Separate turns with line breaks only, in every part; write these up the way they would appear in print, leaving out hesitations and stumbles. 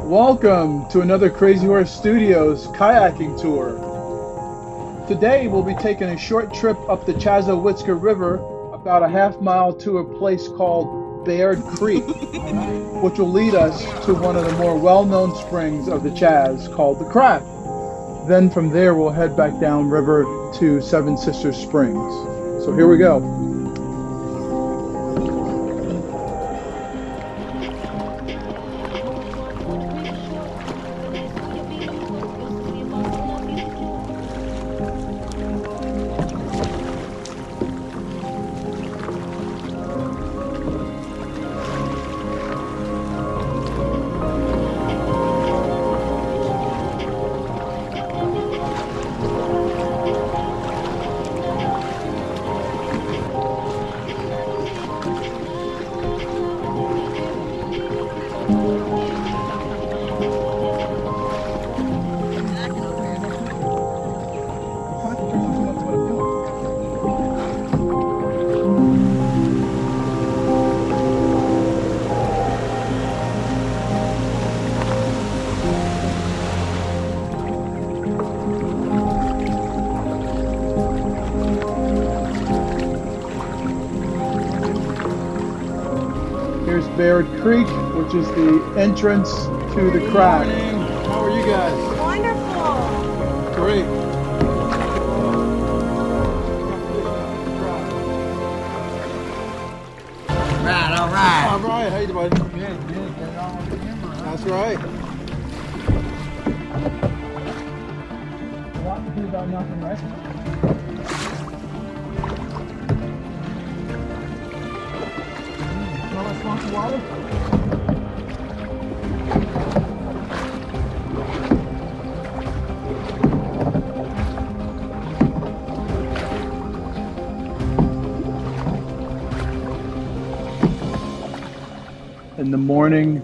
Welcome to another Crazy Horse Studios kayaking tour. Today we'll be taking a short trip up the Chassahowitzka River, about a half-mile to a place called Baird Creek, which will lead us to one of the more well-known springs of the Chazz called the Crack. Then from there we'll head back down river to Seven Sisters Springs. So here we go. Here's Baird Creek, which is the entrance to the Crack.
Good morning. How are you guys?
Wonderful.
Great.
All right.
All right. How you doing, buddy?
Good. Get it all on camera.
That's right.
A lot to do about nothing, right?
Smell that smoky water?
In the morning,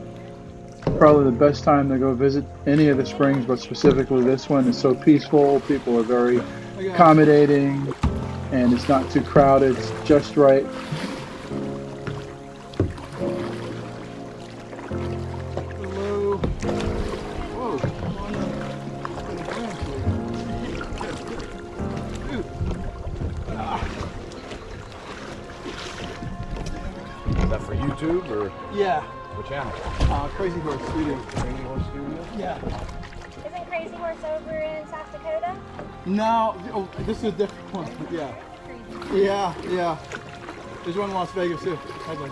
probably the best time to go visit any of the springs, but specifically this one. It's so peaceful. People are very accommodating, and it's not too crowded. It's just right.
Hello. Whoa. Come on in.
Is that for YouTube or
Yeah.
what channel?
Crazy Horse Studio.
Crazy Horse Studio?
Yeah.
Isn't Crazy Horse over in South Dakota?
No. Oh, this is a different one. Yeah. Yeah. There's one in Las Vegas too. Hold on.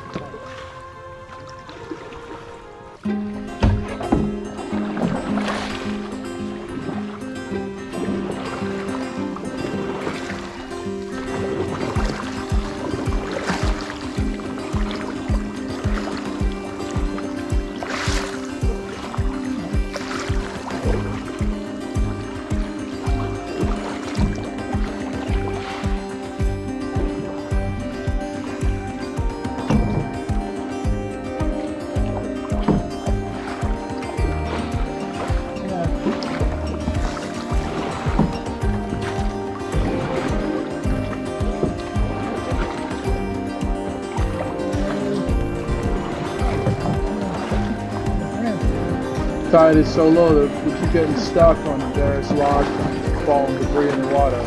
Tide is so low that we keep getting stuck on various logs and falling debris in the water.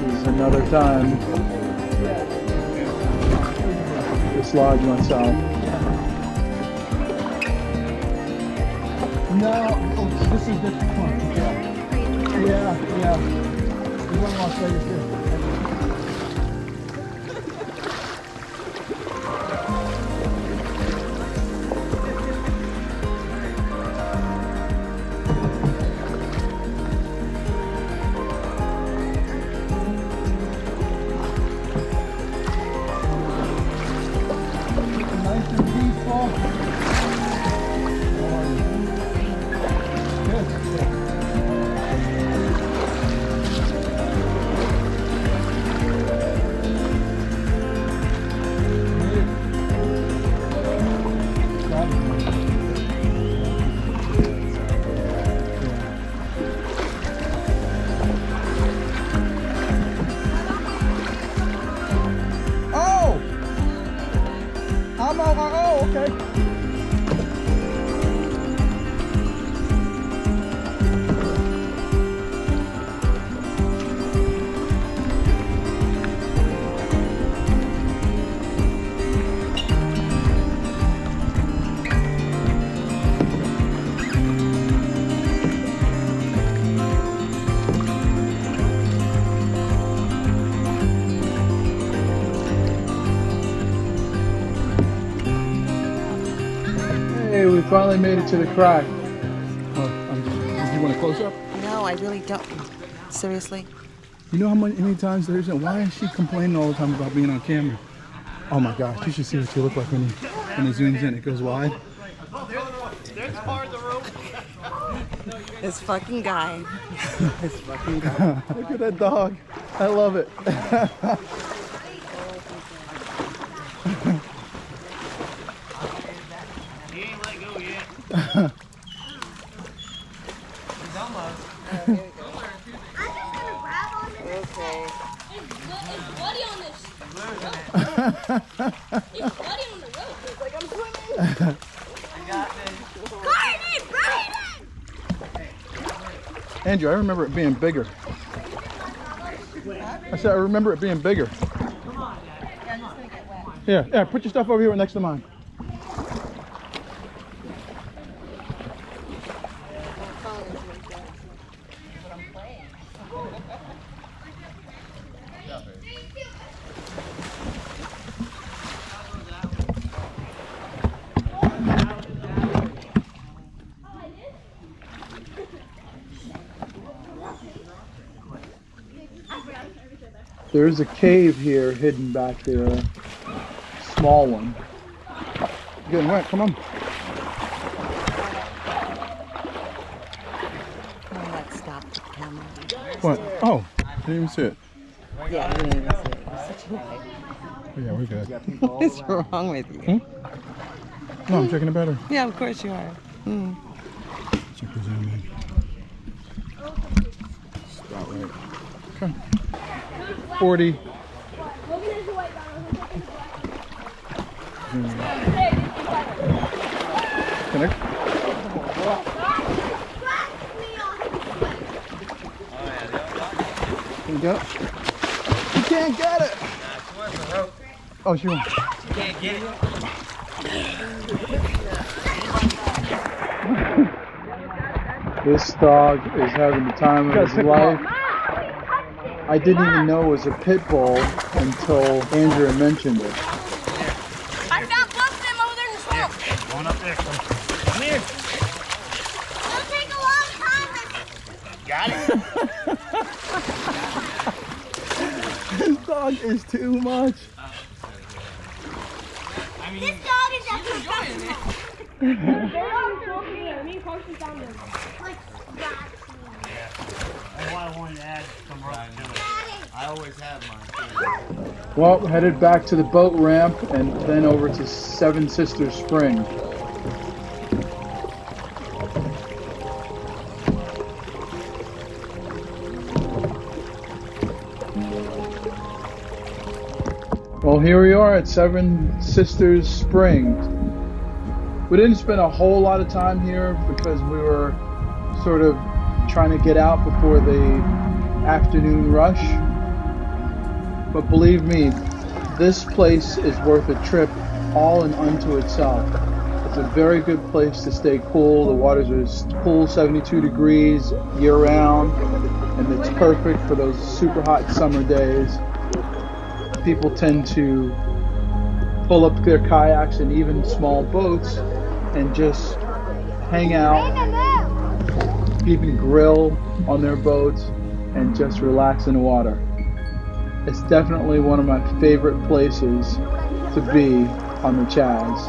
This is another time this lodge went south.
No. This is a different one. Yeah. There's one in Las Vegas too. Nice and peaceful. Good.
Hey, we finally made it to the crack.
Do you want a close up?
No, I really don't. Seriously?
You know how many times there's why is she complaining all the time about being on camera? Oh my gosh, you should see what you look like when it zooms in. It goes wide.
This fucking guy.
This fucking guy. Look at that dog. I love it.
He ain't let go yet. He's almost.
Okay.
It's bloody on this. It's bloody on the rope. It's like I'm swimming.
I got this.
Garden, Brayden!
Andrew, I remember it being bigger. I said I remember it being bigger. Yeah, put your stuff over here next to mine.
There's a cave here hidden back there. Small one.
You're getting wet, come on.
Oh, let's stop the camera.
What? Oh, I didn't even see it.
Yeah, you didn't even see it. You're such a liar.
Yeah, we're good.
What is wrong with you?
No, I'm checking the battery.
Yeah, of course you are. Mm.
Check the zoom in. About right. Okay. 40. Connect. There you go. You can't get it. Oh, sure.
You can't get it.
This dog is having the time of his life. I didn't even know it was a pit bull until Andrea mentioned it.
I found both of them over there in the swamp.
Going up there. Come here.
It'll take a long time.
Got it.
This dog is too much.
I mean,
This dog is definitely Me and Carson found them.
that's why I wanted to add some rope to it. I always have mine too.
Well, headed back to the boat ramp and then over to Seven Sisters Spring. Well, here we are at Seven Sisters Spring. We didn't spend a whole lot of time here because we were sort of trying to get out before the afternoon rush. But believe me, this place is worth a trip all in unto itself. It's a very good place to stay cool. The waters are cool, 72 degrees year round, and it's perfect for those super hot summer days. People tend to pull up their kayaks and even small boats and just hang out, even grill on their boats and just relax in the water. It's definitely one of my favorite places to be on the Chazz.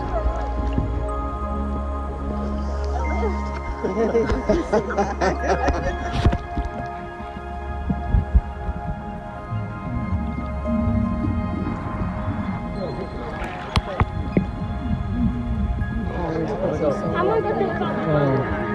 I'm gonna go to the